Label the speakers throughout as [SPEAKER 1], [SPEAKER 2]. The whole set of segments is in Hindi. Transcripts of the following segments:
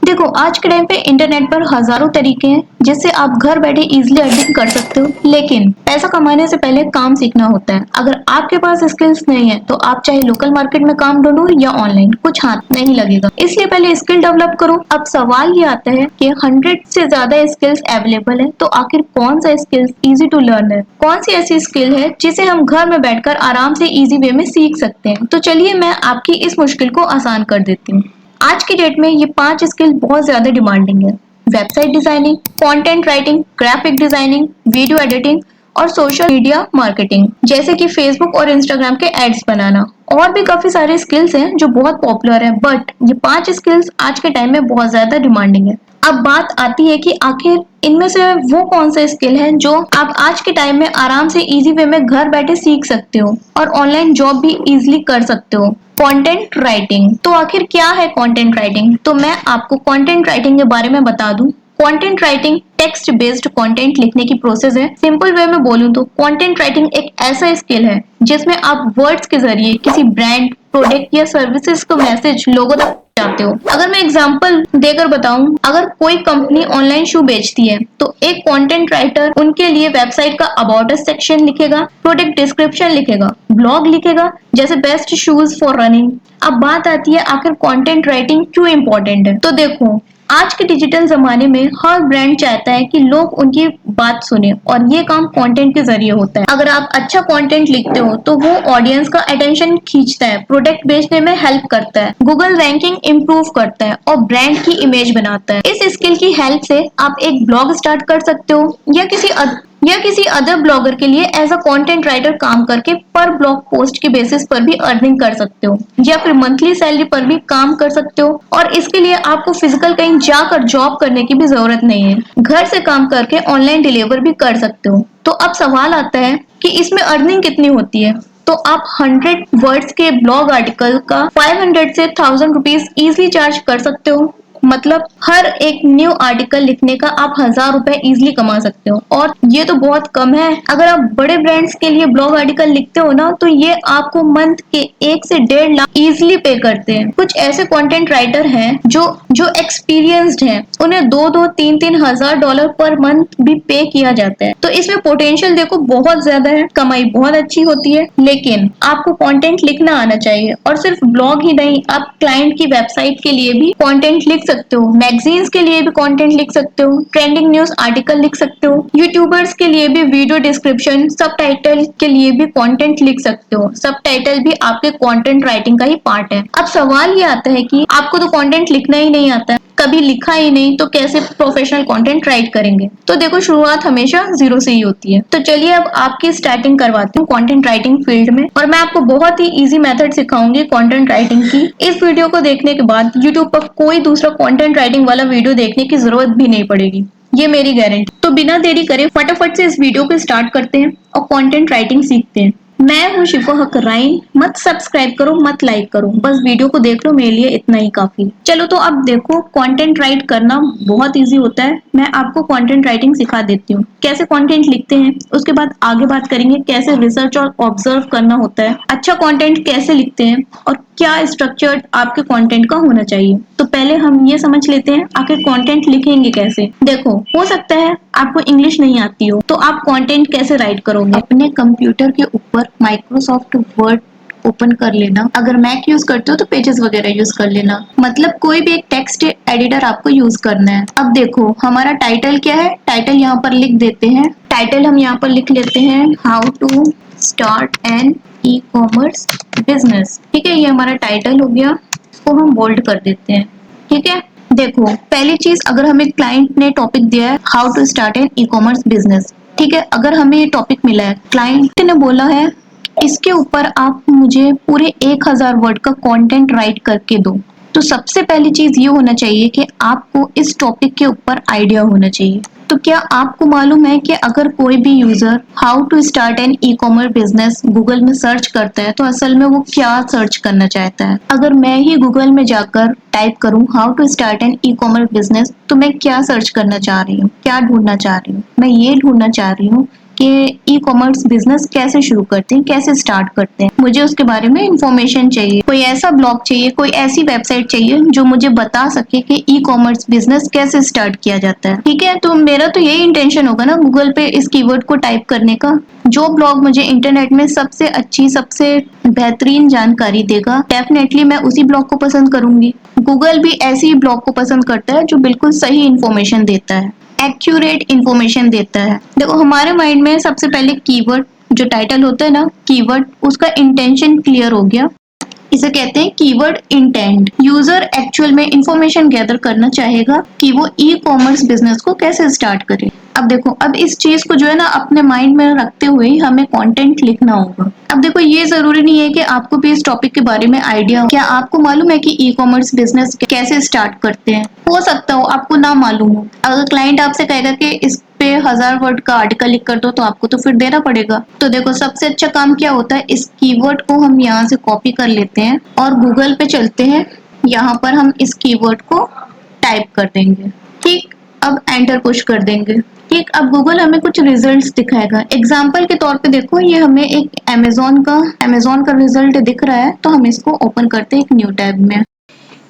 [SPEAKER 1] देखो आज के टाइम पे इंटरनेट पर हजारों तरीके हैं जिससे आप घर बैठे इजीली अर्निंग कर सकते हो, लेकिन पैसा कमाने से पहले काम सीखना होता है। अगर आपके पास स्किल्स नहीं है तो आप चाहे लोकल मार्केट में काम ढूंढो या ऑनलाइन, कुछ हाथ नहीं लगेगा। इसलिए पहले स्किल डेवलप करो। अब सवाल ये आता है कि 100 से ज्यादा स्किल्स अवेलेबल है, तो आखिर कौन सा स्किल्स इजी टू लर्न है, कौन सी ऐसी स्किल है जिसे हम घर में बैठकर आराम से इजी वे में सीख सकते हैं। तो चलिए मैं आपकी इस मुश्किल को आसान कर देती हूँ। आज की डेट में ये 5 स्किल बहुत ज्यादा डिमांडिंग है। Website designing, content writing, graphic designing, video editing और सोशल मीडिया मार्केटिंग, जैसे कि फेसबुक और इंस्टाग्राम के एड्स बनाना। और भी काफी सारे स्किल्स हैं जो बहुत पॉपुलर है, बट ये 5 स्किल्स आज के टाइम में बहुत ज्यादा डिमांडिंग है। अब बात आती है कि आखिर इनमें से वो कौन सा स्किल है जो आप आज के टाइम में आराम से इजी वे में घर बैठे सीख सकते हो और ऑनलाइन जॉब भी इजीली कर सकते हो। Content writing. तो आखिर क्या है कंटेंट राइटिंग? तो मैं आपको कंटेंट राइटिंग के बारे में बता दूं। Content writing text based content लिखने की प्रोसेस है। सिंपल वे में बोलूं तो कंटेंट राइटिंग एक ऐसा स्किल है जिसमें आप वर्ड्स के जरिए किसी ब्रांड, प्रोडक्ट या सर्विसेज को मैसेज लोगों तक पहुंचाते हो। अगर मैं एग्जांपल देकर बताऊं, अगर कोई कंपनी ऑनलाइन शू बेचती है तो एक कंटेंट राइटर उनके लिए वेबसाइट का अबाउट अस सेक्शन लिखेगा, प्रोडक्ट डिस्क्रिप्शन लिखेगा, ब्लॉग लिखेगा, जैसे बेस्ट शूज फॉर रनिंग। अब बात आती है आखिर कंटेंट राइटिंग क्यों इंपॉर्टेंट है। तो देखो, आज के डिजिटल जमाने में हर ब्रांड चाहता है कि लोग उनकी बात सुने और ये काम कंटेंट के जरिए होता है। अगर आप अच्छा कंटेंट लिखते हो तो वो ऑडियंस का अटेंशन खींचता है, प्रोडक्ट बेचने में हेल्प करता है, गूगल रैंकिंग इंप्रूव करता है और ब्रांड की इमेज बनाता है। इस स्किल की हेल्प से आप एक ब्लॉग स्टार्ट कर सकते हो या किसी अदर ब्लॉगर के लिए एज अ कंटेंट राइटर काम करके पर ब्लॉग पोस्ट के बेसिस पर भी अर्निंग कर सकते हो, या फिर मंथली सैलरी पर भी काम कर सकते हो। और इसके लिए आपको फिजिकल कहीं जाकर जॉब करने की भी जरूरत नहीं है, घर से काम करके ऑनलाइन डिलीवर भी कर सकते हो। तो अब सवाल आता है कि इसमें अर्निंग कितनी होती है। तो आप 100 वर्ड्स के ब्लॉग आर्टिकल का 500 से 1000 रुपीज इजिली चार्ज कर सकते हो। मतलब हर एक न्यू आर्टिकल लिखने का आप 1000 रुपए इजिली कमा सकते हो, और ये तो बहुत कम है। अगर आप बड़े ब्रांड्स के लिए ब्लॉग आर्टिकल लिखते हो ना, तो ये आपको मंथ के 1 से 1.5 लाख इजिली पे करते हैं। कुछ ऐसे कंटेंट राइटर हैं जो एक्सपीरियंस्ड हैं, उन्हें 2-3 हजार पर मंथ भी पे किया जाता है। तो इसमें पोटेंशियल देखो बहुत ज्यादा है, कमाई बहुत अच्छी होती है, लेकिन आपको कंटेंट लिखना आना चाहिए। और सिर्फ ब्लॉग ही नहीं, आप क्लाइंट की वेबसाइट के लिए भी कंटेंट लिख सकते हो, मैगजीन्स के लिए भी कंटेंट लिख सकते हो, ट्रेंडिंग न्यूज आर्टिकल लिख सकते हो, यूट्यूबर्स के लिए भी वीडियो डिस्क्रिप्शन, सबटाइटल के लिए भी कंटेंट लिख सकते हो। सबटाइटल भी आपके कंटेंट राइटिंग का ही पार्ट है। अब सवाल ये आता है कि आपको तो कंटेंट लिखना ही नहीं आता है, कभी लिखा ही नहीं, तो कैसे प्रोफेशनल कंटेंट राइट करेंगे। तो देखो, शुरुआत हमेशा जीरो से ही होती है। तो चलिए अब आपकी स्टार्टिंग करवाती हूँ कंटेंट राइटिंग फील्ड में, और मैं आपको बहुत ही इजी मेथड सिखाऊंगी कंटेंट राइटिंग की। इस वीडियो को देखने के बाद यूट्यूब पर कोई दूसरा कंटेंट राइटिंग वाला वीडियो देखने की जरूरत भी नहीं पड़ेगी, ये मेरी गारंटी। तो बिना देरी करे फटाफट से इस वीडियो को स्टार्ट करते हैं और कंटेंट राइटिंग सीखते हैं। मैं हूँ शिफा हकराइन। मत सब्सक्राइब करो, मत लाइक करो, बस वीडियो को देख लो, मेरे लिए इतना ही काफी। चलो तो अब देखो, कंटेंट राइट करना बहुत इजी होता है। मैं आपको कंटेंट राइटिंग सिखा देती हूँ, कैसे कंटेंट लिखते हैं। उसके बाद आगे बात करेंगे कैसे रिसर्च और ऑब्जर्व करना होता है, अच्छा कंटेंट कैसे लिखते हैं, और क्या स्ट्रक्चर आपके कंटेंट का होना चाहिए। तो पहले हम ये समझ लेते हैं आखिर कंटेंट लिखेंगे कैसे। देखो, हो सकता है आपको इंग्लिश नहीं आती हो, तो आप कंटेंट कैसे राइट करोगे। अपने कंप्यूटर के ऊपर माइक्रोसॉफ्ट वर्ड ओपन कर लेना। अगर मैक यूज करते हो तो पेजेस वगैरह यूज कर लेना। मतलब कोई भी एक टेक्स्ट एडिटर आपको यूज करना है। अब देखो, हमारा टाइटल क्या है, टाइटल यहाँ पर लिख देते हैं। टाइटल हम यहाँ पर लिख लेते हैं, how to start an e commerce business. ठीक है, ये हमारा टाइटल हो गया, इसको हम बोल्ड कर देते हैं। ठीक है, देखो पहली चीज, अगर हमें क्लाइंट ने टॉपिक दिया है how to start an e commerce business, ठीक है, अगर हमें ये टॉपिक मिला है, क्लाइंट ने बोला है इसके ऊपर आप मुझे पूरे 1000 वर्ड का कंटेंट राइट करके दो, तो सबसे पहली चीज ये होना चाहिए कि आपको इस टॉपिक के ऊपर आइडिया होना चाहिए। तो क्या आपको मालूम है कि अगर कोई भी user how to start an e commerce business Google में सर्च करता है तो असल में वो क्या सर्च करना चाहता है। अगर मैं ही गूगल में जाकर टाइप करूं how to start an e commerce business, तो मैं क्या सर्च करना चाह रही हूँ, क्या ढूंढना चाह रही हूँ। मैं ये ढूंढना चाह रही हूँ कि ई कॉमर्स बिजनेस कैसे शुरू करते हैं, कैसे स्टार्ट करते हैं। मुझे उसके बारे में इंफॉर्मेशन चाहिए, कोई ऐसा ब्लॉग चाहिए, कोई ऐसी वेबसाइट चाहिए जो मुझे बता सके कि ई कॉमर्स बिजनेस कैसे स्टार्ट किया जाता है। ठीक है, तो मेरा तो यही इंटेंशन होगा ना गूगल पे इस कीवर्ड को टाइप करने का। जो ब्लॉग मुझे इंटरनेट में सबसे अच्छी, सबसे बेहतरीन जानकारी देगा, डेफिनेटली मैं उसी ब्लॉग को पसंद करूंगी। गूगल भी ऐसी ब्लॉग को पसंद करता है जो बिल्कुल सही इंफॉर्मेशन देता है, एक्यूरेट इंफॉर्मेशन देता है। देखो हमारे माइंड में सबसे पहले कीवर्ड जो टाइटल होता है ना, कीवर्ड, उसका इंटेंशन क्लियर हो गया। इसे कहते हैं कीवर्ड इंटेंट। यूजर एक्चुअल में इंफॉर्मेशन गैदर करना चाहेगा कि वो ई कॉमर्स बिजनेस को कैसे स्टार्ट करे। अब देखो, अब इस चीज को जो है ना अपने माइंड में रखते हुए ही हमें कंटेंट लिखना होगा। अब देखो, ये जरूरी नहीं है कि आपको भी इस टॉपिक के बारे में आइडिया हो। क्या आपको मालूम है कि ई कॉमर्स बिजनेस कैसे स्टार्ट करते हैं? हो सकता हो आपको ना मालूम हो। अगर क्लाइंट आपसे कहेगा कि इस पे 1000 वर्ड का आर्टिकल लिख कर दो, तो आपको तो फिर देना पड़ेगा। तो देखो, सबसे अच्छा काम क्या होता है, इस कीवर्ड को हम यहाँ से कॉपी कर लेते हैं और गूगल पे चलते हैं। यहाँ पर हम इस कीवर्ड को टाइप कर देंगे। ठीक, अब एंटर पुश कर देंगे। ठीक, अब गूगल हमें कुछ रिजल्ट्स दिखाएगा। एग्जाम्पल के तौर पे देखो, ये हमें एक अमेजोन का रिजल्ट दिख रहा है, तो हम इसको ओपन करते हैं एक न्यू टैब में।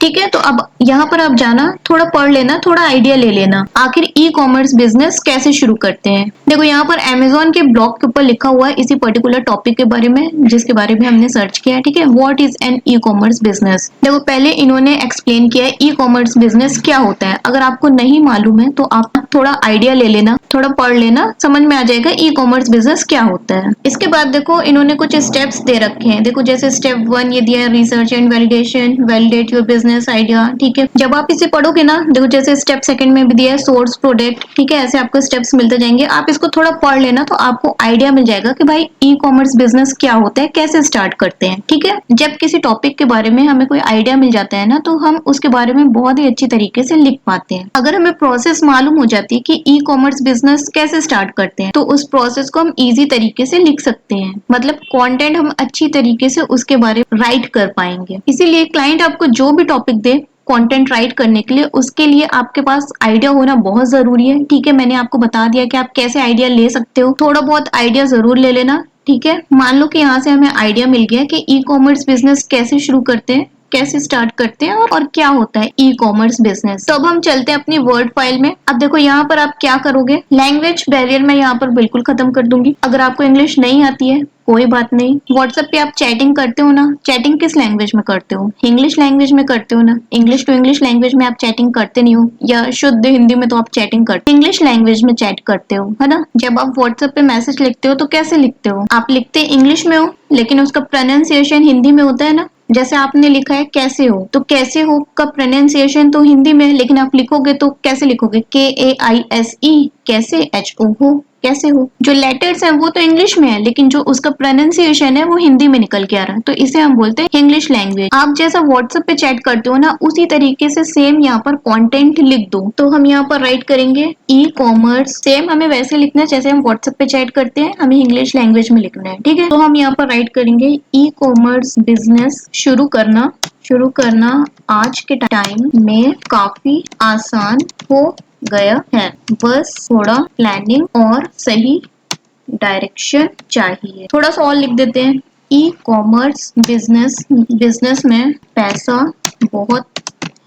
[SPEAKER 1] ठीक है, तो अब यहाँ पर आप जाना, थोड़ा पढ़ लेना, थोड़ा आइडिया ले लेना आखिर ई कॉमर्स बिजनेस कैसे शुरू करते हैं। देखो यहाँ पर अमेजोन के ब्लॉग के ऊपर लिखा हुआ है इसी पर्टिकुलर टॉपिक के बारे में, जिसके बारे में हमने सर्च किया है। ठीक है, what is an e commerce business. देखो पहले इन्होंने एक्सप्लेन किया है ई कॉमर्स बिजनेस क्या होता है। अगर आपको नहीं मालूम है तो आप थोड़ा आइडिया ले लेना, थोड़ा पढ़ लेना, समझ में आ जाएगा ई कॉमर्स बिजनेस क्या होता है। इसके बाद देखो इन्होंने कुछ स्टेप्स दे रखे हैं। देखो जैसे स्टेप 1 ये दिया है, research and validation, validate your business idea. ठीक है, जब आप इसे पढ़ोगे ना, देखो जैसे स्टेप सेकंड में भी दिया है, सोर्स प्रोडक्ट। ठीक है, ऐसे आपको स्टेप्स मिलते जाएंगे। आप इसको थोड़ा पढ़ लेना तो आपको आइडिया मिल जाएगा कि भाई ई कॉमर्स बिजनेस क्या होता है, कैसे स्टार्ट करते हैं। ठीक है, जब किसी टॉपिक के बारे में हमें कोई आइडिया मिल जाता है ना, तो हम उसके बारे में बहुत ही अच्छी तरीके से लिख पाते हैं। अगर हमें प्रोसेस मालूम हो जाती है कि ई कॉमर्स बिजनेस कैसे स्टार्ट करते हैं, तो उस प्रोसेस को हम इजी तरीके से लिख सकते हैं। मतलब कंटेंट हम अच्छी तरीके से उसके बारे में राइट कर पाएंगे। इसीलिए क्लाइंट आपको जो भी टॉपिक दे कंटेंट राइट करने के लिए, उसके लिए आपके पास आइडिया होना बहुत जरूरी है। ठीक है, मैंने आपको बता दिया कि आप कैसे आइडिया ले सकते हो। थोड़ा बहुत आइडिया जरूर ले लेना। ठीक है, मान लो कि यहाँ से हमें आइडिया मिल गया कि ई कॉमर्स बिजनेस कैसे शुरू करते हैं, कैसे स्टार्ट करते हैं और क्या होता है ई कॉमर्स बिजनेस। तो अब हम चलते हैं अपनी वर्ड फाइल में। अब देखो यहाँ पर आप क्या करोगे, लैंग्वेज बैरियर मैं यहाँ पर बिल्कुल खत्म कर दूंगी। अगर आपको इंग्लिश नहीं आती है कोई बात नहीं। व्हाट्सएप पे आप चैटिंग करते हो ना, चैटिंग किस लैंग्वेज में करते हो? इंग्लिश लैंग्वेज में करते हो ना। इंग्लिश टू इंग्लिश लैंग्वेज में आप चैटिंग करते नहीं हो, या शुद्ध हिंदी में तो आप चैटिंग करते हो, इंग्लिश लैंग्वेज में चैट करते हो, है ना। जब आप व्हाट्सएप पे मैसेज लिखते हो तो कैसे लिखते हो? आप लिखते इंग्लिश में हो, लेकिन उसका प्रोनाउंसिएशन हिंदी में होता है ना। जैसे आपने लिखा है कैसे हो, तो कैसे हो का प्रोनाउंसिएशन तो हिंदी में है, लेकिन आप लिखोगे तो कैसे लिखोगे? KAISE, कैसे, HO हो, कैसे हो। जो लेटर्स हैं वो तो इंग्लिश में है, लेकिन जो उसका प्रोनाउंसिएशन है वो हिंदी में निकल के आ रहा है, तो इसे हम बोलते हैं इंग्लिश लैंग्वेज। आप जैसा व्हाट्सएप पे चैट करते हो ना, उसी तरीके से सेम यहाँ पर कंटेंट लिख दो। तो हम यहाँ पर राइट करेंगे ई कॉमर्स, सेम हमें वैसे लिखना है जैसे हम व्हाट्सएप पे चैट करते हैं, हमें इंग्लिश लैंग्वेज में लिखना है। ठीक है, तो हम यहाँ पर राइट करेंगे ई कॉमर्स बिजनेस शुरू करना आज के टाइम में काफी आसान हो गया है, बस थोड़ा प्लानिंग और सही डायरेक्शन चाहिए। थोड़ा सा और लिख देते हैं, ई कॉमर्स बिजनेस में पैसा बहुत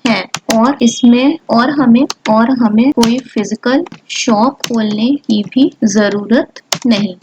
[SPEAKER 1] है और हमें कोई फिजिकल शॉप खोलने की भी जरूरत नहीं।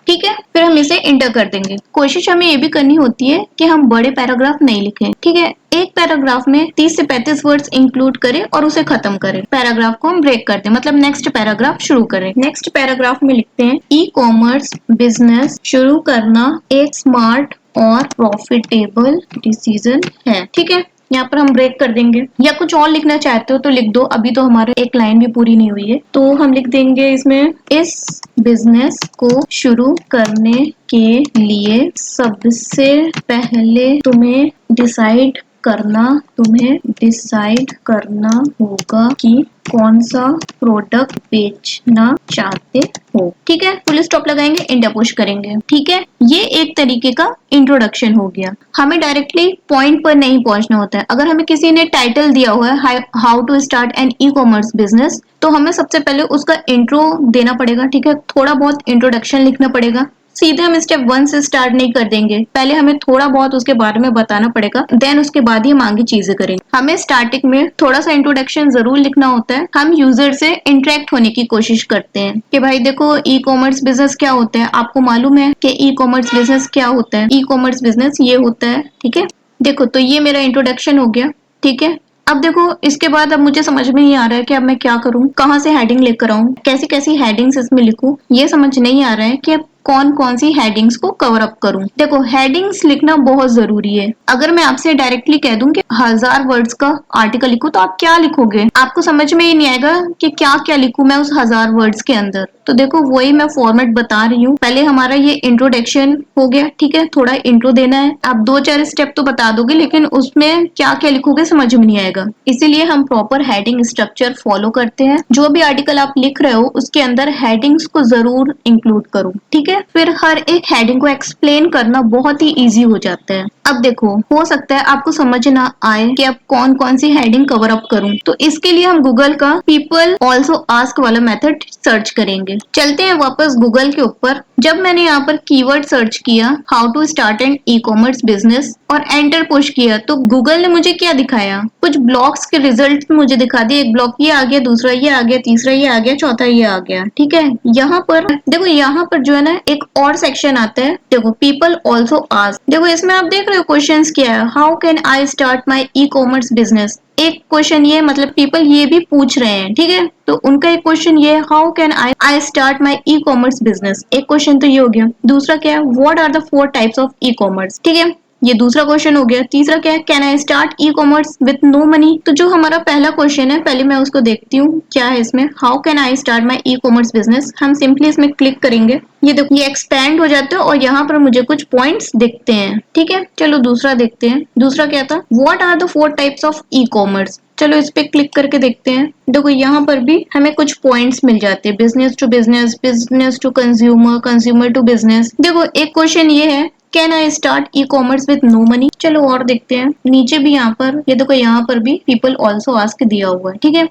[SPEAKER 1] ठीक है, फिर हम इसे इंटर कर देंगे। कोशिश हमें ये भी करनी होती है कि हम बड़े पैराग्राफ नहीं लिखें। ठीक है, एक पैराग्राफ में 30 से 35 वर्ड्स इंक्लूड करें और उसे खत्म करें। पैराग्राफ को हम ब्रेक कर दें, मतलब नेक्स्ट पैराग्राफ शुरू करें। नेक्स्ट पैराग्राफ में लिखते हैं, ई कॉमर्स बिजनेस शुरू करना एक स्मार्ट और प्रॉफिटेबल डिसीजन है। ठीक है, यहाँ पर हम ब्रेक कर देंगे। या कुछ और लिखना चाहते हो तो लिख दो, अभी तो हमारे एक लाइन भी पूरी नहीं हुई है। तो हम लिख देंगे इसमें, इस बिजनेस को शुरू करने के लिए सबसे पहले तुम्हें डिसाइड करना, तुम्हें डिसाइड करना होगा कि कौन सा प्रोडक्ट बेचना चाहते हो। ठीक है, फुल स्टॉप लगाएंगे, इंटर पुश करेंगे। ठीक है, ये एक तरीके का इंट्रोडक्शन हो गया। हमें डायरेक्टली पॉइंट पर नहीं पहुंचना होता है। अगर हमें किसी ने टाइटल दिया हुआ है how to start an e commerce business, तो हमें सबसे पहले उसका इंट्रो देना पड़ेगा। ठीक है, थोड़ा बहुत इंट्रोडक्शन लिखना पड़ेगा। सीधे हम स्टेप 1 से स्टार्ट नहीं कर देंगे, पहले हमें थोड़ा बहुत उसके बारे में बताना पड़ेगा, देन उसके बाद ही हम आगे चीजें करेंगे। हमें स्टार्टिंग में थोड़ा सा इंट्रोडक्शन जरूर लिखना होता है। हम यूजर से इंटरेक्ट होने की कोशिश करते हैं कि भाई देखो ई कॉमर्स बिजनेस क्या होता है, आपको मालूम है कि ई कॉमर्स बिजनेस क्या होता है, ई कॉमर्स बिजनेस ये होता है। ठीक है, देखो तो ये मेरा इंट्रोडक्शन हो गया। ठीक है, अब देखो इसके बाद अब मुझे समझ में नहीं आ रहा है कि अब मैं क्या करूं, कहाँ से हेडिंग लेकर आऊं, कैसी कैसी हेडिंग्स इसमें लिखूं, ये समझ नहीं आ रहा है कि अब कौन कौन सी हेडिंग्स को कवर अप करूं। देखो हेडिंग्स लिखना बहुत जरूरी है। अगर मैं आपसे डायरेक्टली कह दूं कि 1000 वर्ड्स का आर्टिकल लिखो तो आप क्या लिखोगे, आपको समझ में ही नहीं आएगा कि क्या क्या लिखूं मैं उस 1000 वर्ड्स के अंदर। तो देखो वही मैं फॉर्मेट बता रही हूँ। पहले हमारा ये इंट्रोडक्शन हो गया। ठीक है, थोड़ा इंट्रो देना है। आप 2-4 स्टेप तो बता दोगे, लेकिन उसमें क्या क्या लिखोगे समझ में नहीं आएगा। इसीलिए हम प्रॉपर हेडिंग स्ट्रक्चर फॉलो करते हैं। जो भी आर्टिकल आप लिख रहे हो उसके अंदर हेडिंग्स को जरूर इंक्लूड करो। ठीक है, फिर हर एक हेडिंग को एक्सप्लेन करना बहुत ही इजी हो जाता है। अब देखो हो सकता है आपको समझ ना आए कि अब कौन कौन सी हेडिंग कवर अप करूं, तो इसके लिए हम गूगल का पीपल ऑल्सो आस्क वाला मेथड सर्च करेंगे। चलते हैं वापस गूगल के ऊपर। जब मैंने यहाँ पर कीवर्ड सर्च किया how to start an e commerce business और एंटर पुश किया, तो गूगल ने मुझे क्या दिखाया, कुछ ब्लॉग्स के रिजल्ट मुझे दिखा दिए। एक ब्लॉग ये आ गया, दूसरा ये आ गया, तीसरा ये आ गया, चौथा ये आ गया। ठीक है, यहाँ पर देखो, यहाँ पर जो है ना एक और सेक्शन आता है। देखो पीपल ऑल्सो आस्क, देखो इसमें आप देख रहे हो क्वेश्चंस क्या है, how can I start my e commerce business. एक क्वेश्चन ये मतलब पीपल ये भी पूछ रहे हैं। ठीक है, तो उनका एक क्वेश्चन ये है how can I start my e commerce business. एक क्वेश्चन तो ये हो गया। दूसरा क्या है, what are the 4 types of e commerce. ठीक है, ये दूसरा क्वेश्चन हो गया। तीसरा क्या है, can I start e commerce with no money. तो जो हमारा पहला क्वेश्चन है, पहले मैं उसको देखती हूँ क्या है इसमें, how can I start my e commerce business. हम सिंपली इसमें क्लिक करेंगे, ये देखो ये एक्सपेंड हो जाता है और यहाँ पर मुझे कुछ पॉइंट्स दिखते हैं। ठीक है, चलो दूसरा देखते हैं। दूसरा क्या था, what are the 4 types of e commerce. चलो इस पे क्लिक करके देखते हैं। देखो यहाँ पर भी हमें कुछ पॉइंट्स मिल जाते हैं, business to business, business to consumer, consumer to business. देखो एक क्वेश्चन ये है, can I start e commerce with no money. चलो और देखते हैं। नीचे भी यहाँ पर ये देखो, यहाँ पर भी पीपल ऑल्सो आस्क दिया हुआ है। ठीक है,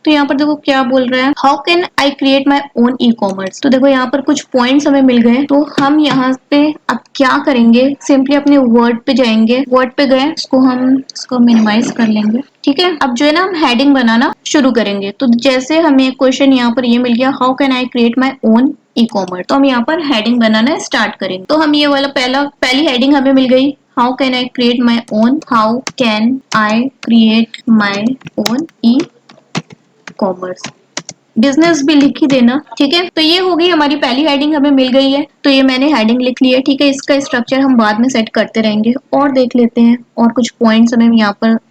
[SPEAKER 1] तो यहाँ पर देखो क्या बोल रहा है, how can I create my own e commerce. तो देखो यहाँ पर कुछ पॉइंट्स हमें मिल गए। तो हम यहाँ पे अब क्या करेंगे, सिंपली अपने वर्ड पे जाएंगे। वर्ड पे गए, इसको मिनिमाइज कर लेंगे। ठीक है, अब जो है ना हम हेडिंग बनाना शुरू करेंगे। तो जैसे हमें क्वेश्चन यहाँ पर ये मिल गया, how can I create my own e commerce, तो हम यहाँ पर हेडिंग बनाना स्टार्ट करेंगे। तो हम ये वाला पहली हेडिंग हमें मिल गई, how can I create my own, how can I create my own E commerce. Business भी लिख ही देना। ठीक है, तो ये हो गई हमारी पहली हेडिंग, हमें मिल गई है। तो ये मैंने हेडिंग लिख ली है। ठीक है, इसका स्ट्रक्चर हम बाद में सेट करते रहेंगे। और देख लेते हैं और कुछ पॉइंट्स हमें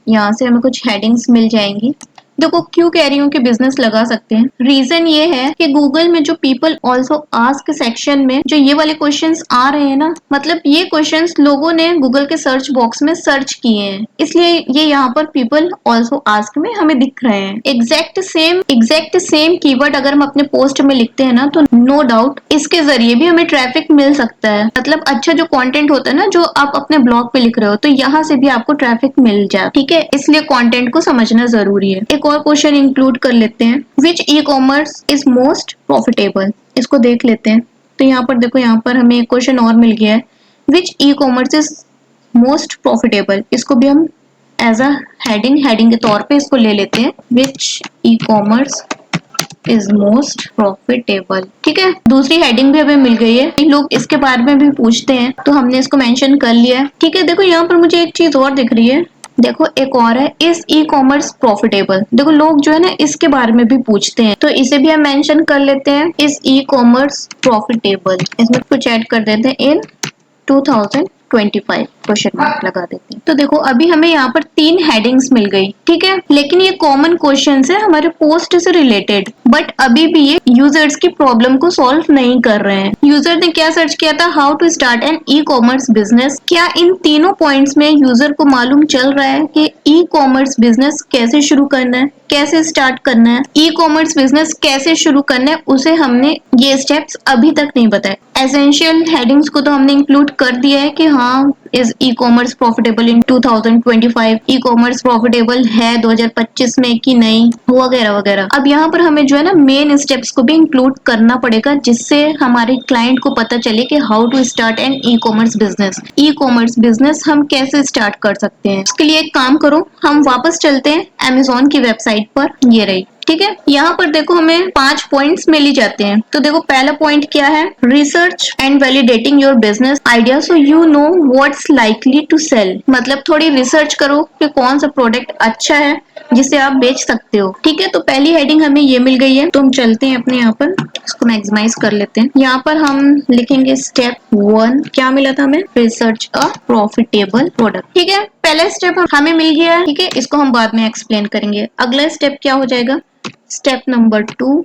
[SPEAKER 1] यहाँ से हमें कुछ हेडिंग्स मिल जाएंगी। देखो क्यों कह रही हूँ कि बिजनेस लगा सकते हैं, रीजन ये है कि गूगल में जो पीपल ऑल्सो आस्क सेक्शन में जो ये वाले क्वेश्चंस आ रहे हैं ना, मतलब ये क्वेश्चंस लोगों ने गूगल के सर्च बॉक्स में सर्च किए हैं, इसलिए ये यहाँ पर पीपल ऑल्सो आस्क में हमें दिख रहे हैं। एग्जैक्ट सेम कीवर्ड अगर हम अपने पोस्ट में लिखते हैं ना, तो नो डाउट इसके जरिए भी हमें ट्रैफिक मिल सकता है। मतलब अच्छा जो कंटेंट होता है ना, जो आप अपने ब्लॉग पे लिख रहे हो, तो यहाँ से भी आपको ट्रैफिक मिल जाए। ठीक है, इसलिए कंटेंट को समझना जरूरी है। एक और क्वेश्चन इंक्लूड कर लेते हैं, which e commerce is most profitable. इसको देख लेते हैं। तो यहाँ पर देखो, यहाँ पर हमें एक क्वेश्चन और मिल गया है, which e commerce is most profitable. इसको भी हम एज अ हेडिंग के तौर पे इसको ले लेते हैं, which e commerce is most profitable. ठीक है, दूसरी हेडिंग भी हमें मिल गई है। लोग इसके बारे में भी पूछते हैं, तो हमने इसको मेंशन कर लिया है। ठीक है, देखो यहाँ पर मुझे एक चीज और दिख रही है। देखो एक और है, इस ई कॉमर्स प्रॉफिटेबल। देखो लोग जो है ना इसके बारे में भी पूछते हैं, तो इसे भी हम मेंशन कर लेते हैं, इस ई कॉमर्स प्रॉफिटेबल। इसमें कुछ ऐड कर देते हैं इन 2000 2025 क्वेश्चन मार्क लगा देते हैं। तो देखो अभी हमें यहाँ पर 3 हेडिंग्स मिल गई, ठीक है, लेकिन ये कॉमन क्वेश्चन है हमारे पोस्ट से रिलेटेड, बट अभी भी ये यूजर्स की प्रॉब्लम को सॉल्व नहीं कर रहे हैं। यूजर ने क्या सर्च किया था, how to start an e commerce business. क्या इन तीनों पॉइंट्स में यूजर को मालूम चल रहा है कि ई कॉमर्स बिजनेस कैसे शुरू करना है, कैसे स्टार्ट करना है, ई कॉमर्स बिजनेस कैसे शुरू करना है, उसे हमने ये स्टेप्स अभी तक नहीं बताए। एसेंशियल हेडिंग्स को तो हमने इंक्लूड कर दिया है कि हाँ, is e commerce profitable in 2025, e commerce profitable है 2025 में कि नहीं, वगैरह वगैरह। अब यहाँ पर हमें जो है ना मेन स्टेप्स को भी इंक्लूड करना पड़ेगा, जिससे हमारे क्लाइंट को पता चले कि how to start an e commerce business. E commerce business हम कैसे स्टार्ट कर सकते हैं। इसके लिए एक काम करो, हम वापस चलते हैं अमेजोन की वेबसाइट पर, ये रही, ठीक है। यहाँ पर देखो हमें 5 पॉइंट्स मिल ही जाते हैं। तो देखो पहला पॉइंट क्या है, research and validating your business idea so you know what's likely to sell. मतलब थोड़ी रिसर्च करो कि कौन सा प्रोडक्ट अच्छा है जिसे आप बेच सकते हो, ठीक है। तो पहली हेडिंग हमें ये मिल गई है। तो हम चलते हैं अपने यहाँ पर, इसको मैक्सिमाइज कर लेते हैं। यहाँ पर हम लिखेंगे स्टेप 1, क्या मिला था हमें, रिसर्च अ प्रॉफिटेबल प्रोडक्ट, ठीक है। पहला स्टेप हमें मिल गया है, ठीक है, इसको हम बाद में एक्सप्लेन करेंगे। अगला स्टेप क्या हो जाएगा, स्टेप नंबर 2,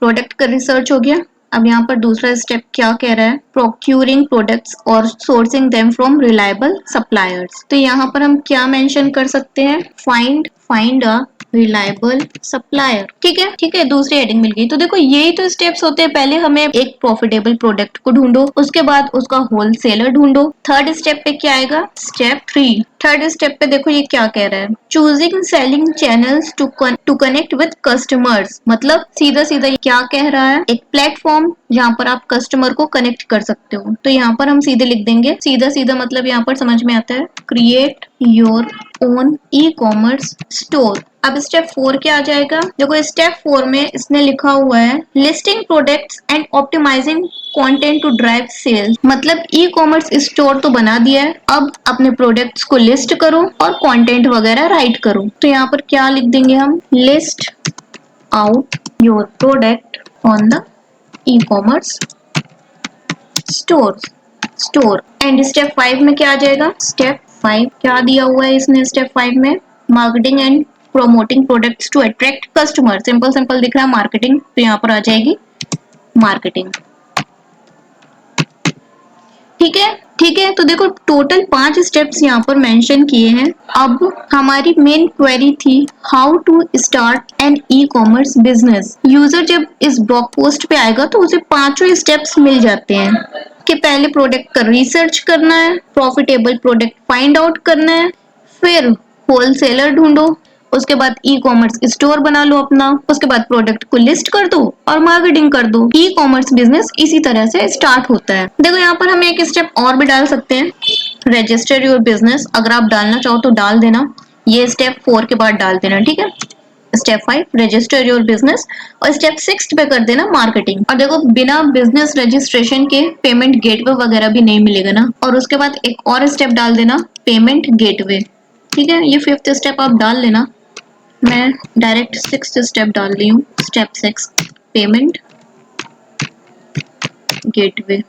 [SPEAKER 1] प्रोडक्ट का रिसर्च हो गया। अब यहाँ पर दूसरा स्टेप क्या कह रहा है, प्रोक्यूरिंग प्रोडक्ट्स और sourcing them from reliable suppliers. तो यहाँ पर हम क्या मेंशन कर सकते हैं, फाइंड अ रिलायबल सप्लायर, ठीक है, ठीक है। दूसरी हेडिंग मिल गई। तो देखो यही तो स्टेप्स होते हैं, पहले हमें एक प्रॉफिटेबल प्रोडक्ट को ढूंढो, उसके बाद उसका होलसेलर ढूंढो। थर्ड स्टेप पे क्या आएगा, स्टेप 3। थर्ड स्टेप पे देखो ये क्या कह रहा है, choosing selling channels to connect with customers. मतलब सीधा सीधा क्या कह रहा है, एक प्लेटफॉर्म जहाँ पर आप कस्टमर को कनेक्ट कर सकते हो। तो यहाँ पर हम सीधे लिख देंगे, सीधा सीधा मतलब यहाँ पर समझ में आता है, create your own e commerce store. अब स्टेप 4 क्या आ जाएगा, देखो स्टेप 4 में इसने लिखा हुआ है listing products and optimising content to drive sales. मतलब ई कॉमर्स स्टोर तो बना दिया है, अब अपने प्रोडक्ट्स को लिस्ट करो और कंटेंट वगैरह राइट करो। तो यहाँ पर क्या लिख देंगे हम, list out your product on the e commerce store. And step 5 में क्या आ जाएगा, स्टेप 5 क्या दिया हुआ है इसने, स्टेप 5 में marketing and promoting products to attract customer. Simple simple दिख रहा है मार्केटिंग, तो यहाँ पर आ जाएगी मार्केटिंग, ठीक है, ठीक है। तो देखो टोटल 5 स्टेप्स यहाँ पर मेंशन किए हैं। अब हमारी मेन क्वेरी थी how to start an e commerce business. User जब इस ब्लॉग पोस्ट पे आएगा तो उसे 5 स्टेप्स मिल जाते हैं कि पहले प्रोडक्ट का रिसर्च करना है, प्रॉफिटेबल प्रोडक्ट फाइंड आउट करना है, फिर होलसेलर ढूंढो, उसके बाद ई कॉमर्स स्टोर बना लो अपना, उसके बाद प्रोडक्ट को लिस्ट कर दो और मार्केटिंग कर दो। ई कॉमर्स बिजनेस इसी तरह से स्टार्ट होता है। देखो यहाँ पर हम एक स्टेप और भी डाल सकते हैं, रजिस्टर योर बिजनेस। अगर आप डालना चाहो तो डाल देना, ये स्टेप 4 के बाद डाल देना, ठीक है। स्टेप 5 रजिस्टर योर बिजनेस और स्टेप 6 पे कर देना मार्केटिंग। और देखो बिना बिजनेस रजिस्ट्रेशन के पेमेंट गेटवे वगैरह भी नहीं मिलेगा ना। और उसके बाद एक और स्टेप डाल देना, पेमेंट गेटवे, ठीक है। ये 5th स्टेप आप डाल लेना, मैं डायरेक्ट 6th स्टेप डाल रही हूँ, स्टेप 6 पेमेंट गेटवे,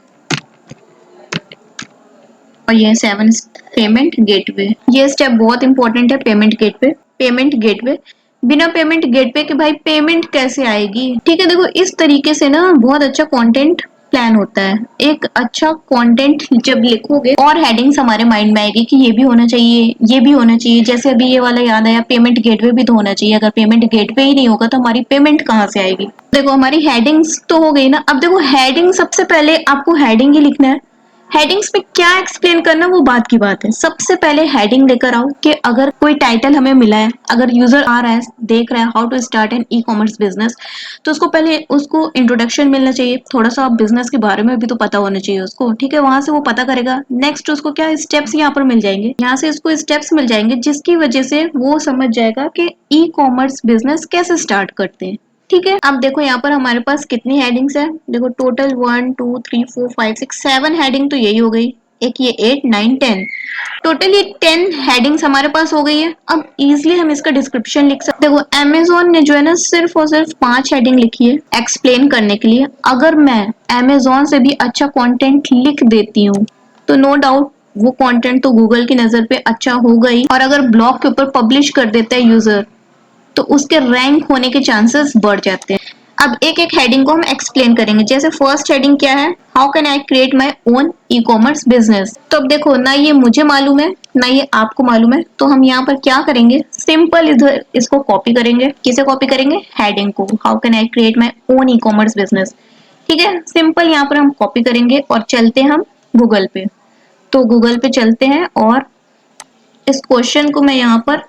[SPEAKER 1] और ये 7 पेमेंट गेटवे। ये स्टेप बहुत इंपॉर्टेंट है, पेमेंट गेटवे। पेमेंट गेटवे, बिना पेमेंट गेटवे के भाई पेमेंट कैसे आएगी, ठीक है। देखो इस तरीके से ना बहुत अच्छा कंटेंट प्लान होता है। एक अच्छा कंटेंट जब लिखोगे और हेडिंग्स हमारे माइंड में आएगी कि ये भी होना चाहिए, ये भी होना चाहिए। जैसे अभी ये वाला याद आया, पेमेंट गेटवे भी तो होना चाहिए। अगर पेमेंट गेटवे ही नहीं होगा तो हमारी पेमेंट कहाँ से आएगी। देखो हमारी हेडिंग्स तो हो गई ना। अब देखो हेडिंग, सबसे पहले आपको हेडिंग ही लिखना है। हेडिंग्स पे क्या एक्सप्लेन करना वो बात की बात है। सबसे पहले हेडिंग लेकर आओ कि अगर कोई टाइटल हमें मिला है, अगर यूजर आ रहा है देख रहा है how to start an e commerce business, तो उसको पहले उसको इंट्रोडक्शन मिलना चाहिए, थोड़ा सा बिजनेस के बारे में भी तो पता होना चाहिए उसको, ठीक है। वहां से वो पता करेगा। नेक्स्ट उसको क्या स्टेप्स यहाँ पर मिल जाएंगे, यहाँ से इसको स्टेप्स मिल जाएंगे जिसकी वजह से वो समझ जाएगा कि ई कॉमर्स बिजनेस कैसे स्टार्ट करते हैं, ठीक है। अब देखो यहाँ पर हमारे पास कितनी हेडिंग्स है, देखो टोटल 1 2 3 4 5 6 7 हेडिंग तो यही हो गई, एक ये 8 9 10, टोटल ये 10 हेडिंग्स हमारे पास हो गई है। अब इजिली हम इसका डिस्क्रिप्शन लिख सकते हैं। देखो अमेजोन ने जो है ना सिर्फ और सिर्फ 5 हेडिंग लिखी है एक्सप्लेन करने के लिए। अगर मैं अमेजोन से भी अच्छा कंटेंट लिख देती हूँ तो नो डाउट वो कंटेंट तो गूगल की नजर पे अच्छा होगा ही, और अगर ब्लॉग के ऊपर पब्लिश कर देता है यूजर तो उसके रैंक होने के चांसेस बढ़ जाते हैं। अब एक एक हेडिंग को हम एक्सप्लेन करेंगे। जैसे फर्स्ट हेडिंग क्या है, how can I create my own E commerce business. तो अब देखो, ना ये मुझे मालूम है ना ये आपको मालूम है, तो हम यहाँ पर क्या करेंगे, सिंपल इधर इसको कॉपी करेंगे। किसे कॉपी करेंगे, हेडिंग को, how can I create my own E commerce business. ठीक है, सिंपल यहाँ पर हम कॉपी करेंगे और चलते हैं हम गूगल पे। तो गूगल पे चलते हैं और इस क्वेश्चन को मैं यहाँ पर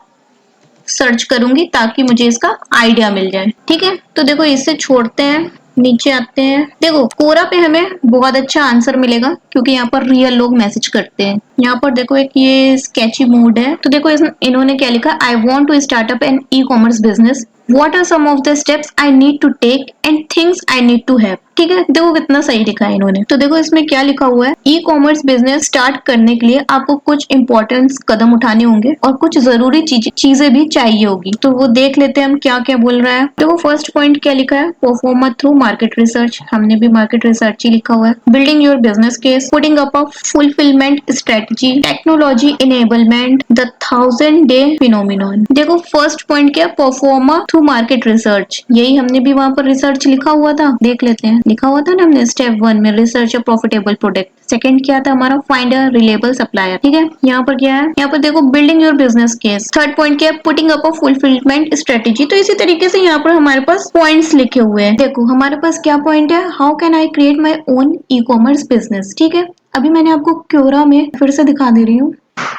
[SPEAKER 1] सर्च करूंगी ताकि मुझे इसका आइडिया मिल जाए। ठीक है, तो देखो इसे छोड़ते हैं, नीचे आते हैं। देखो कोरा पे हमें बहुत अच्छा आंसर मिलेगा क्योंकि यहाँ पर रियल लोग मैसेज करते हैं। यहाँ पर देखो एक ये स्केची मोड है, तो देखो इन्होंने क्या लिखा, I want to start up an e commerce business, what are some of the steps I need to take and things I need to have. ठीक है, देखो कितना सही लिखा है इन्होंने। तो देखो इसमें क्या लिखा हुआ है, ई कॉमर्स बिजनेस स्टार्ट करने के लिए आपको कुछ इंपॉर्टेंट कदम उठाने होंगे और कुछ जरूरी चीजें भी चाहिए होगी। तो वो देख लेते हैं हम क्या क्या बोल रहा है। देखो फर्स्ट पॉइंट क्या लिखा है, परफॉर्म थ्रू मार्केट रिसर्च, हमने भी मार्केट रिसर्च ही लिखा हुआ है। Building your business case, putting up a fulfilment strategy, technology enablement, the 1000-day phenomenon. देखो फर्स्ट पॉइंट क्या, परफॉर्म थ्रू मार्केट रिसर्च, यही हमने भी वहां पर रिसर्च लिखा हुआ था, देख लेते हैं। लिखा हुआ था ना हमने स्टेप 1 में, research a profitable product. Second क्या था हमारा, फाइंड अ रिलेबल सप्लायर। ठीक है, यहाँ पर क्या है, यहाँ पर देखो building your business case. Third point क्या है, putting up a fulfilment strategy. तो इसी तरीके से यहाँ पर हमारे पास पॉइंट्स लिखे हुए हैं। देखो हमारे पास क्या पॉइंट है, how can I create my own E commerce business. ठीक है, अभी मैंने आपको क्योरा में फिर से दिखा दे रही हूँ।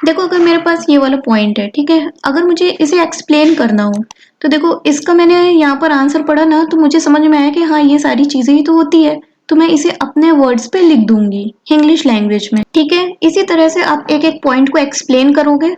[SPEAKER 1] देखो अगर मेरे पास ये वाला पॉइंट है, ठीक है, अगर मुझे इसे एक्सप्लेन करना हो तो देखो इसका मैंने यहाँ पर आंसर पढ़ा ना, तो मुझे समझ में आया कि हाँ ये सारी चीजें ही तो होती है, तो मैं इसे अपने वर्ड्स पे लिख दूंगी इंग्लिश लैंग्वेज में। ठीक है, इसी तरह से आप एक एक पॉइंट को एक्सप्लेन करोगे।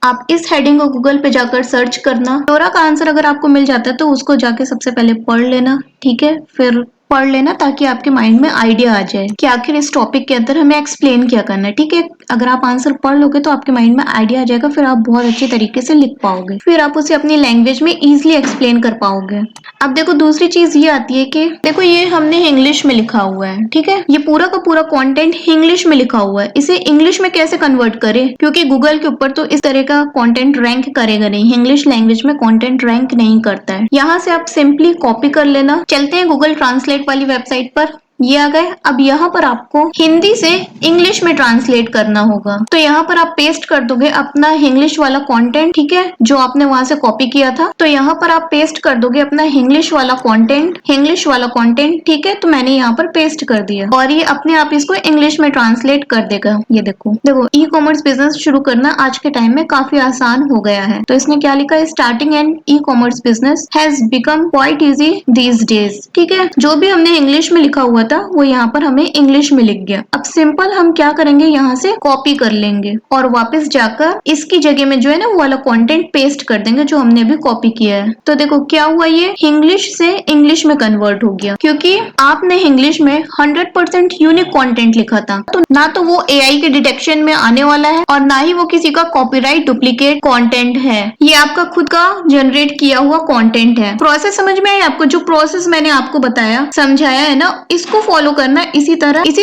[SPEAKER 1] आप इस हेडिंग को गूगल पे जाकर सर्च करना, क्योरा का आंसर अगर आपको मिल जाता है तो उसको जाके सबसे पहले पढ़ लेना। ठीक है, फिर पढ़ लेना ताकि आपके माइंड में आइडिया आ जाए कि आखिर इस टॉपिक के अंदर हमें एक्सप्लेन क्या करना है। ठीक है, अगर आप आंसर पढ़ लोगे तो आपके माइंड में आइडिया आ जाएगा, फिर आप बहुत अच्छे तरीके से लिख पाओगे, फिर आप उसे अपनी लैंग्वेज में इजीली एक्सप्लेन कर पाओगे। अब देखो दूसरी चीज ये आती है कि देखो ये हमने इंग्लिश में लिखा हुआ है, ठीक है, ये पूरा का पूरा कंटेंट इंग्लिश में लिखा हुआ है, इसे इंग्लिश में कैसे कन्वर्ट करें, क्योंकि गूगल के ऊपर तो इस तरह का कंटेंट रैंक करेगा नहीं, इंग्लिश लैंग्वेज में कंटेंट रैंक नहीं करता है। यहाँ से आप सिंपली कॉपी कर लेना। चलते हैं गूगल ट्रांसलेट वाली वेबसाइट पर, ये आ गए। अब यहाँ पर आपको हिंदी से इंग्लिश में ट्रांसलेट करना होगा, तो यहाँ पर आप पेस्ट कर दोगे अपना इंग्लिश वाला कंटेंट, ठीक है, जो आपने वहां से कॉपी किया था, तो यहाँ पर आप पेस्ट कर दोगे अपना इंग्लिश वाला कंटेंट, इंग्लिश वाला कंटेंट। ठीक है, तो मैंने यहाँ पर पेस्ट कर दिया और ये अपने आप इसको इंग्लिश में ट्रांसलेट कर देगा। ये देखो देखो ई कॉमर्स बिजनेस शुरू करना आज के टाइम में काफी आसान हो गया है। तो इसने क्या लिखा है, starting an e commerce business has become quite easy these days. ठीक है, जो भी हमने इंग्लिश में लिखा हुआ था वो यहाँ पर हमें इंग्लिश में लिख गया। अब सिंपल हम क्या करेंगे, यहाँ से कॉपी कर लेंगे और वापस जाकर इसकी जगह में जो है ना वो वाला कंटेंट पेस्ट कर देंगे जो हमने अभी कॉपी किया है। तो देखो क्या हुआ, ये इंग्लिश से इंग्लिश में कन्वर्ट हो गया, क्योंकि आपने इंग्लिश में 100% यूनिक कंटेंट लिखा था, तो ना तो वो एआई के डिटेक्शन में आने वाला है और ना ही वो किसी का कॉपीराइट डुप्लीकेट कंटेंट है, ये आपका खुद का जनरेट किया हुआ कंटेंट है। प्रोसेस समझ में आया आपको, जो प्रोसेस मैंने आपको बताया समझाया है ना, इसको फॉलो करना। इसी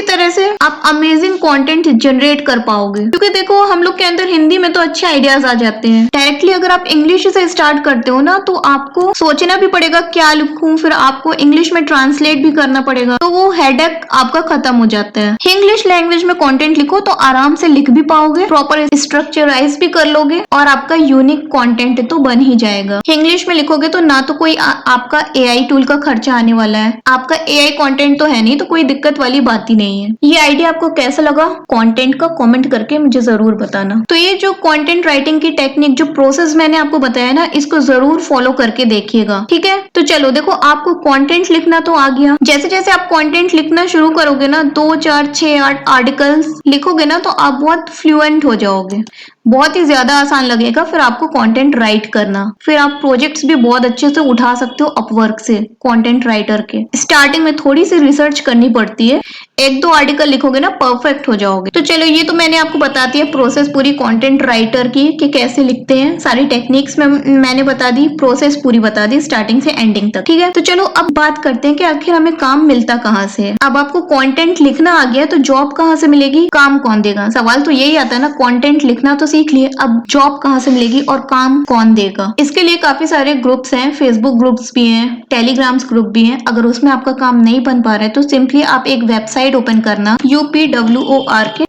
[SPEAKER 1] तरह से आप अमेजिंग कंटेंट जनरेट कर पाओगे, क्योंकि देखो हम लोग के अंदर हिंदी में तो अच्छे आइडियाज आ जाते हैं, डायरेक्टली अगर आप इंग्लिश से स्टार्ट करते हो ना तो आपको सोचना भी पड़ेगा क्या लिखूं, फिर आपको इंग्लिश में ट्रांसलेट भी करना पड़ेगा, तो वो हेडेक आपका खत्म हो जाता है। इंग्लिश लैंग्वेज में कंटेंट लिखो तो आराम से लिख भी पाओगे, प्रॉपर स्ट्रक्चराइज भी कर लोगे और आपका यूनिक कंटेंट तो बन ही जाएगा। इंग्लिश में लिखोगे तो ना तो कोई आपका एआई टूल का खर्चा आने वाला है, आपका एआई कंटेंट तो है नहीं, तो कोई दिक्कत वाली बात ही नहीं है। ये आइडिया आपको कैसा लगा कंटेंट का कमेंट करके मुझे जरूर बताना। तो ये जो कंटेंट राइटिंग की टेक्निक, जो प्रोसेस मैंने आपको बताया ना, इसको जरूर फॉलो करके देखिएगा। ठीक है, तो चलो देखो आपको कंटेंट लिखना तो आ गया। जैसे जैसे आप कंटेंट लिखना शुरू करोगे ना, 2 4 6 8 आर्टिकल्स लिखोगे ना, तो आप बहुत फ्लुएंट हो जाओगे, बहुत ही ज्यादा आसान लगेगा फिर आपको कंटेंट राइट करना। फिर आप प्रोजेक्ट्स भी बहुत अच्छे से उठा सकते हो अपवर्क से, कंटेंट राइटर के। स्टार्टिंग में थोड़ी सी रिसर्च करनी पड़ती है, एक दो आर्टिकल लिखोगे ना परफेक्ट हो जाओगे। तो चलो ये तो मैंने आपको बता दिया प्रोसेस पूरी कंटेंट राइटर की कि कैसे लिखते हैं, सारी टेक्निक्स में मैंने बता दी, प्रोसेस पूरी बता दी स्टार्टिंग से एंडिंग तक। ठीक है, तो चलो अब बात करते हैं कि आखिर हमें काम मिलता कहाँ से है। अब आपको कंटेंट लिखना आ गया तो जॉब कहाँ से मिलेगी, काम कौन देगा, सवाल तो यही आता है ना। कंटेंट लिखना तो सीख लिए, अब जॉब कहाँ से मिलेगी और काम कौन देगा। इसके लिए काफी सारे ग्रुप्स हैं, फेसबुक ग्रुप्स भी हैं, टेलीग्राम्स ग्रुप भी हैं। अगर उसमें आपका काम नहीं बन पा रहा है तो सिंपली आप एक वेबसाइट ओपन करना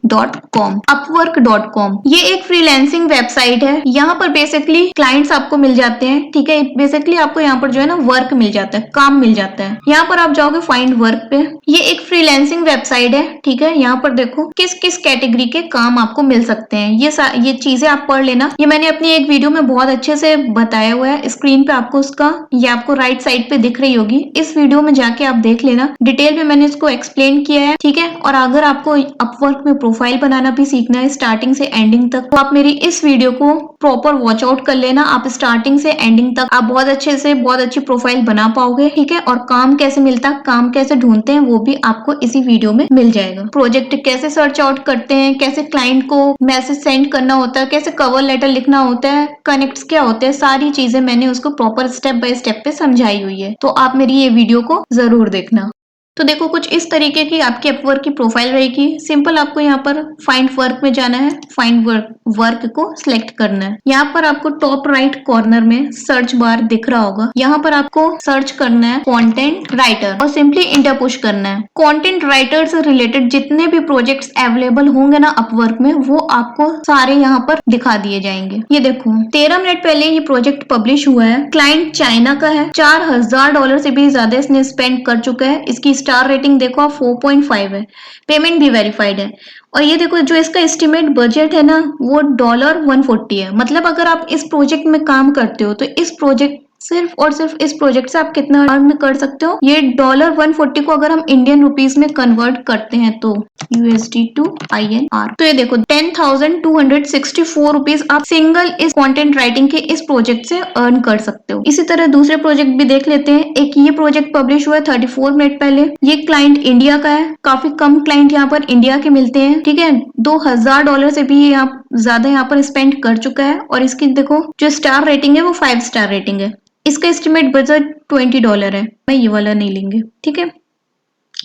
[SPEAKER 1] upwork.com, upwork.com। ये एक फ्रीलांसिंग वेबसाइट है। यहाँ पर बेसिकली क्लाइंट्स आपको मिल जाते हैं। ठीक है, बेसिकली आपको यहाँ पर जो है ना वर्क मिल जाता है, काम मिल जाता है। यहाँ पर आप जाओगे फाइंड वर्क पे। ये एक फ्रीलांसिंग वेबसाइट है। ठीक है, यहाँ पर देखो किस किस कैटेगरी के काम आपको मिल सकते हैं। ये चीजें आप पढ़ लेना। ये मैंने अपनी एक वीडियो में बहुत अच्छे से बताया हुआ है। स्क्रीन पे आपको उसका, ये आपको राइट साइड पे दिख रही होगी। इस वीडियो में जाके आप देख लेना, डिटेल में मैंने इसको एक्सप्लेन किया है। ठीक है, और अगर आपको अपवर्क में प्रोफाइल बनाना भी सीखना है स्टार्टिंग से एंडिंग तक, तो आप मेरी इस वीडियो को प्रॉपर वॉच आउट कर लेना। आप स्टार्टिंग से एंडिंग तक आप बहुत अच्छे से बहुत अच्छी प्रोफाइल बना पाओगे। ठीक है, और काम कैसे मिलता है, काम कैसे ढूंढते हैं, वो भी आपको इसी वीडियो में मिल जाएगा। प्रोजेक्ट कैसे सर्च आउट करते हैं, कैसे क्लाइंट को मैसेज सेंड करना होता है, कैसे कवर लेटर लिखना होता है, कनेक्ट्स क्या होते हैं, सारी चीजें मैंने उसको प्रॉपर स्टेप बाय स्टेप पे समझाई हुई है। तो आप मेरी ये वीडियो को जरूर देखना। तो देखो कुछ इस तरीके की आपकी अपवर्क की प्रोफाइल रहेगी। सिंपल आपको यहाँ पर फाइंड वर्क में जाना है, फाइंड वर्क को सिलेक्ट करना है। यहाँ पर आपको टॉप राइट कॉर्नर में सर्च बार दिख रहा होगा, यहाँ पर आपको सर्च करना है कंटेंट राइटर और सिंपली इंटर पुश करना है। कंटेंट राइटर से रिलेटेड जितने भी प्रोजेक्ट्स अवेलेबल होंगे ना अपवर्क में, वो आपको सारे यहाँ पर दिखा दिए जाएंगे। ये देखो 13 मिनट पहले ये प्रोजेक्ट पब्लिश हुआ है। क्लाइंट चाइना का है, $4000 से भी ज्यादा इसने स्पेंड कर चुका है। इसकी स्टार रेटिंग देखो आप 4.5 है, पेमेंट भी वेरीफाइड है। और ये देखो जो इसका एस्टिमेट बजट है ना वो $140 है। मतलब अगर आप इस प्रोजेक्ट में काम करते हो तो इस प्रोजेक्ट सिर्फ और सिर्फ इस प्रोजेक्ट से आप कितना अर्न कर सकते हो, ये $140 को अगर हम इंडियन रुपीस में कन्वर्ट करते हैं तो USD टू INR, तो ये देखो 10,264 रुपीज आप सिंगल इस कंटेंट राइटिंग के इस प्रोजेक्ट से अर्न कर सकते हो। इसी तरह दूसरे प्रोजेक्ट भी देख लेते हैं। एक ये प्रोजेक्ट पब्लिश हुआ है 34 मिनट पहले। ये क्लाइंट इंडिया का है, काफी कम क्लाइंट यहाँ पर इंडिया के मिलते हैं। ठीक है, $2000 से भी यहाँ ज्यादा यहाँ पर स्पेंड कर चुका है। और इसकी देखो जो स्टार रेटिंग है वो 5 स्टार रेटिंग है। इसका एस्टिमेट बजट $20 है। मैं ये वाला नहीं लेंगे। ठीक है,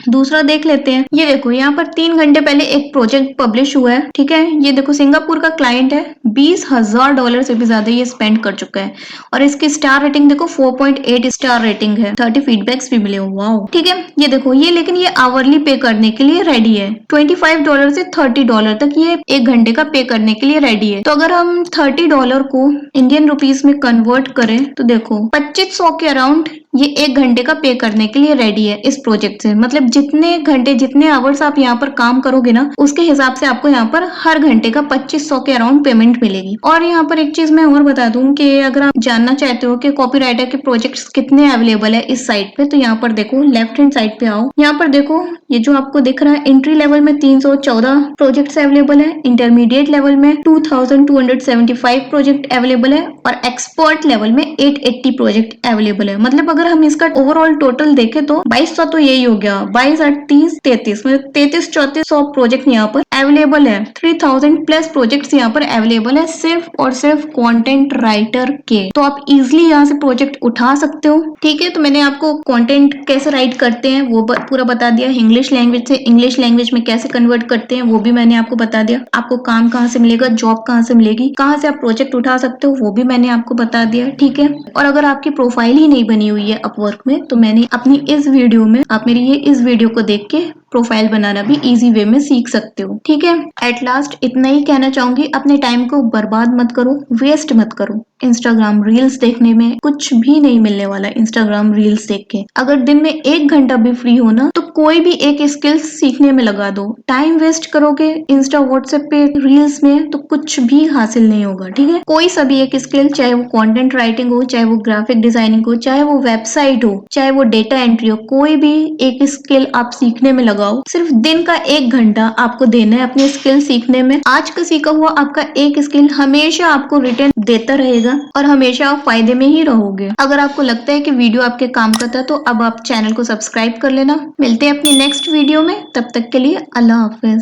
[SPEAKER 1] दूसरा देख लेते हैं। ये देखो यहाँ पर 3 घंटे पहले एक प्रोजेक्ट पब्लिश हुआ है। ठीक है, ये देखो सिंगापुर का क्लाइंट है, $20,000 से भी ज्यादा ये स्पेंड कर चुका है। और इसकी स्टार रेटिंग देखो 4.8 स्टार रेटिंग है, 30 फीडबैक्स भी मिले। वाओ। ठीक है, ये देखो ये लेकिन ये आवरली पे करने के लिए रेडी है। $25 से $30 तक ये 1 घंटे का पे करने के लिए रेडी है। तो अगर हम $30 को इंडियन रुपीस में कन्वर्ट करें तो देखो 2500 के अराउंड ये 1 घंटे का पे करने के लिए रेडी है इस प्रोजेक्ट से। मतलब जितने घंटे जितने आवर्स आप यहाँ पर काम करोगे ना उसके हिसाब से आपको यहाँ पर हर घंटे का 2500 के अराउंड पेमेंट मिलेगी। और यहाँ पर एक चीज मैं और बता दूं कि अगर आप जानना चाहते हो कि कॉपीराइटर के प्रोजेक्ट्स कितने अवेलेबल है इस साइट पे, तो यहाँ पर देखो लेफ्ट हैंड साइड पे आओ। यहाँ पर देखो ये जो आपको दिख रहा है एंट्री लेवल में 314 प्रोजेक्ट्स अवेलेबल है, इंटरमीडिएट लेवल में 2275 प्रोजेक्ट अवेलेबल है और एक्सपर्ट लेवल में 880 प्रोजेक्ट अवेलेबल है। मतलब अगर हम इसका ओवरऑल टोटल देखें तो 2200 तो यही हो गया, 22 8 30 33, मतलब 33-3400 प्रोजेक्ट यहाँ पर अवेलेबल है। 3000 प्लस प्रोजेक्ट्स यहाँ पर अवेलेबल है सिर्फ और सिर्फ कंटेंट राइटर के। तो आप इजिली यहाँ से प्रोजेक्ट उठा सकते हो। ठीक है, तो मैंने आपको कंटेंट कैसे राइट करते हैं वो पूरा बता दिया। इंग्लिश लैंग्वेज से इंग्लिश लैंग्वेज में कैसे कन्वर्ट करते हैं वो भी मैंने आपको बता दिया। आपको काम कहाँ से मिलेगा, जॉब कहाँ से मिलेगी, कहाँ से आप प्रोजेक्ट उठा सकते हो वो भी मैंने आपको बता दिया। ठीक है, और अगर आपकी प्रोफाइल ही नहीं बनी हुई है अपवर्क में तो मैंने अपनी इस वीडियो में आप मेरी ये इस वीडियो को देख के प्रोफाइल बनाना भी इजी वे में सीख सकते हो। ठीक है, एट लास्ट इतना ही कहना चाहूंगी, अपने टाइम को बर्बाद मत करो, वेस्ट मत करो। इंस्टाग्राम रील्स देखने में कुछ भी नहीं मिलने वाला। इंस्टाग्राम रील्स देख के अगर दिन में 1 घंटा भी फ्री हो ना तो कोई भी एक स्किल सीखने में लगा दो। टाइम वेस्ट करोगे इंस्टा व्हाट्सएप पे रील्स में तो कुछ भी हासिल नहीं होगा। ठीक है, कोई सा भी एक स्किल, चाहे वो कंटेंट राइटिंग हो, चाहे वो ग्राफिक डिजाइनिंग हो, चाहे वो वेबसाइट हो, चाहे वो डेटा एंट्री हो, कोई भी एक स्किल आप सीखने में लगा लगाओ। सिर्फ दिन का 1 घंटा आपको देना है अपनी स्किल सीखने में। आज का सीखा हुआ आपका एक स्किल हमेशा आपको रिटर्न देता रहेगा और हमेशा आप फायदे में ही रहोगे। अगर आपको लगता है कि वीडियो आपके काम का था तो अब आप चैनल को सब्सक्राइब कर लेना। मिलते हैं अपनी नेक्स्ट वीडियो में, तब तक के लिए अल्लाह हाफिज।